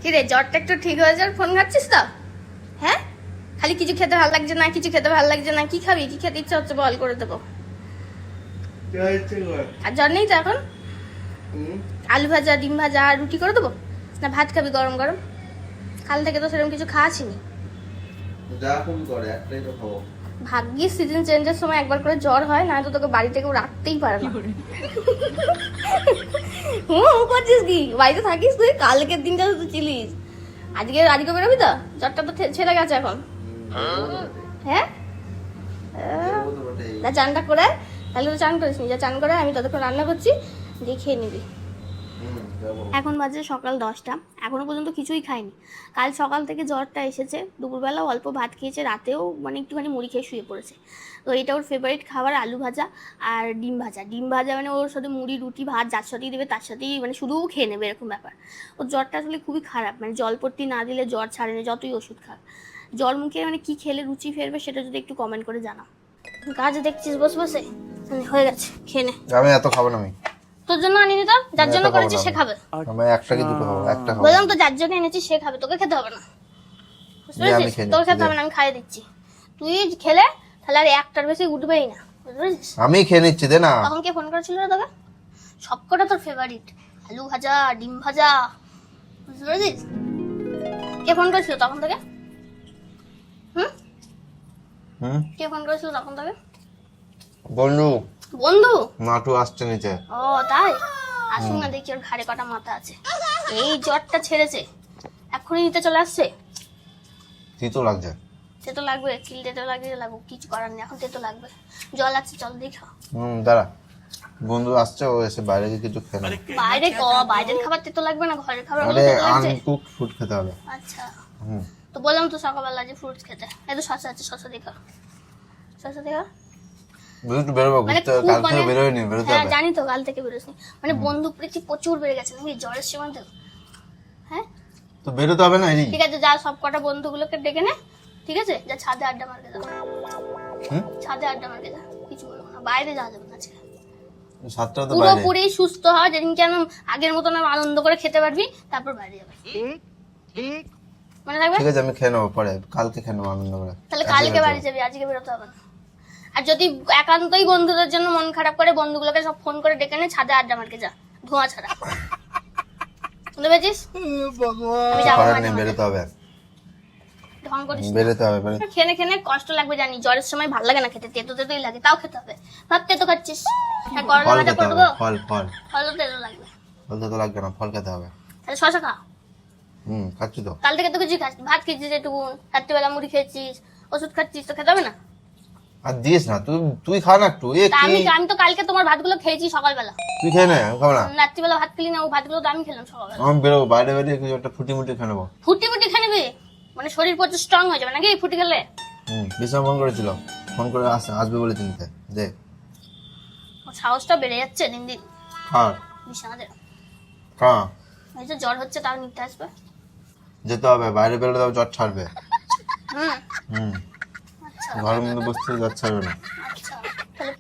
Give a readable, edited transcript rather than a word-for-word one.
কি রে, জ্বরটা একটু ঠিক হয়ে যাওয়ার ফোন ঘাটছিস তো? হ্যাঁ, খালি কিছু খেতে ভালো লাগছে না, কিছু খেতে ভালো লাগছে না। কি খাবি, কি খেতে ইচ্ছা হচ্ছে বল, করে দেবো। আর জ্বর নেই তো এখন? আলু ভাজা, ডিম ভাজা আর রুটি করে দেবো, না ভাত খাবি গরম গরম? কাল থেকে তো সেরকম কিছু খাওয়াছিনি। ভাগ্যিস সিজন চেঞ্জের সময় একবার করে জ্বর হয়, না তো তোকে বাড়িতে কেউ রাখতেই পারে না। করছিস কি, বাড়িতে থাকিস তুই? কালকের দিনটা তো ছিলিস, আজকে বেরোবি তো? জ্বরটা তো ছেড়ে গেছে এখন। হ্যাঁ, যা চানটা করে, তাহলে তো চান করিস নি, যা চান করে, আমি ততক্ষণ রান্না করছি, দিয়ে খেয়ে নিবি। এখন বাজে সকাল 10টা, এখনো পর্যন্ত কিছুই খাইনি। কাল সকাল থেকে জ্বরটা এসেছে, দুপুরবেলা অল্প ভাত খেয়েছে, রাতেও মানে একটুখানি মুড়ি খেয়ে শুয়ে পড়েছে। তো এটা ওর ফেভারিট খাবার, আলু ভাজা আর ডিম ভাজা। ডিম ভাজা মানে ওর সাথে মুড়ি, রুটি, ভাত যার সাথেই দেবে তার সাথেই মানে শুধুও খেয়ে নেবে, এরকম ব্যাপার। ওর জ্বরটা আসলে খুবই খারাপ, মানে জলপট্টি না দিলে জ্বর ছাড়ে না, যতই ওষুধ খাক। জ্বর মুখে মানে কি খেলে রুচি ফেরবে সেটা যদি একটু কমেন্ট করে জানাও। কাজ দেখছিস বসে বসে, হয়ে গেছে, খেয়ে নে। আমি এত খাবো না, আমি তোর জন্য আনিনি তো, যার জন্য করেছি সে খাবে। আমি একটা কি দুটো খাবো, একটা খাবো। বললাম তো যার জন্য এনেছি সে খাবে, তোকে খেতে হবে না, বুঝতে পেরেছিস? তোর খেতে হবে না, আমি খাইয়ে দিচ্ছি। তুই খেলে তাহলে আর একটার বেশি উঠবেই না, বুঝতে পেরেছিস? আমি খেয়ে নিচ্ছি, দে না। তখন কে ফোন করেছিল রে তোকে? সবকটা তোর ফেভারিট, আলু ভাজা, ডিম ভাজা, বুঝতে পেরেছিস? কে ফোন করেছিল তখন থেকে? কে ফোন করেছিল তখন থেকে? বন্ধু। বন্ধু? নাটু আসছে নিচে। ও তাই, আসুন না, দেখি ওর ঘাড়ে কটা মাথা আছে। এই জ্বরটা ছেড়েছে, এক্ষুনি নিতে চলে আসছে। তিতো লাগছে। তেতো লাগবে, কিল তেতো লাগবে, লাগুক, কিছু করার নেই, এখন তেতো লাগবে। জল আছে, জল দেখা। দাঁড়া, বন্ধু আসছে, ও এসে বাইরে গিয়ে কিছু খেয়ে নেবে। বাইরের খাবার তেতো লাগবে না, ঘরের খাবার আরে তেতো লাগছে? আনকুকড ফুড খেতে হবে। আচ্ছা, তো বললাম তো সকালবেলা যে ফ্রুটস খেতে। এই তো শসা আছে, শসা দেখা, শসা দেখা। একটু বেরোবো, মানে ঘুরতে, কাল থেকে বেরোয়নি, বেরোতে হ্যাঁ হবে। জানি তো, কাল থেকে বেরোসনি। মানে বন্ধু প্রীতি প্রচুর বেড়ে গেছে নাকি জ্বরের সময় তো? হ্যাঁ, তো বেরোতে হবে না। ঠিক আছে, যা সব কটা বন্ধুগুলোকে ডেকে নে, ঠিক আছে? যা ছাদে আড্ডা মারতে যা, ছাদে আড্ডা মারতে যা, কিছু বলবো না, বাইরে যাওয়া যাবে না আজকে। সাতটা তো বাইরে। পুরোপুরি সুস্থ হয়, যেদিন কেন আগের মতন আনন্দ করে খেতে পারবি, তারপর বাইরে যাবে, মনে থাকবে? ঠিক আছে, আমি খেয়ে নেবো পরে, কালকে খেয়ে নেবো আনন্দ করে। তাহলে কালকে বাড়ি যাবি, আজকে বেরোতে হবে না। আর যদি একান্তই বন্ধুদের জন্য মন খারাপ করে, বন্ধুগুলোকে সব ফোন করে ডেকে নে, ছাদে আড্ডা মারতে যা, ধোঁয়া ছাড়া, শুনতে পেয়েছিস? আমি যাবো না, বেরোতে হবে, ঢং করিস না। বেরোতে হবে। খেনে খেনে কষ্ট লাগবে জানি, জ্বরের সময় ভালো লাগে না খেতে, তেতো তেতোই লাগে, তাও খেতে হবে। ভাত তেতো খাচ্ছিস, হ্যাঁ করলা ভাজা করে দেবো, ফল ফল ফলও তেতো লাগবে, ফল তো লাগবে না, ফল খেতে হবে। তাহলে শশা খা। খাচ্ছি তো। কাল থেকে তো কিছু খাস, ভাত খেয়েছিস একটু, রাত্রিবেলা মুড়ি খেয়েছিস, ওষুধ খাচ্ছিস, তো খেতে হবে না? আর দিস না, তুই খা না একটু। আমি তো কালকে তোমার ভাতগুলো খেয়েছি সকালবেলা। তুই খেয়ে নে, আমি খাবো না। রাত্রিবেলা ভাত খেলি না, ও ভাতগুলো তো আমি খেলাম সকালবেলা। আমি বেরোবো, বাইরে বেরিয়ে কিছু একটা ফুটি মুটি খেয়ে নেবো। ফুটি খেয়ে নেবে মানে শরীর প্রচুর স্ট্রং হয়ে যাবে নাকি ফুটি খেলে? বিশাল ফোন করেছিল, ফোন করে আসবে বলে চিনতে দে। ওর সাহসটা বেড়ে যাচ্ছে দিন দিন। হ্যাঁ বিছানাদের হ্যাঁ, এই যে জ্বর হচ্ছে তাও নিতে আসবে। যেতে হবে, বাইরে বেরোলে তবে জ্বর ছাড়বে। আচ্ছা ঘরের মধ্যে বসতে জ্বর ছাড়বে না। আচ্ছা,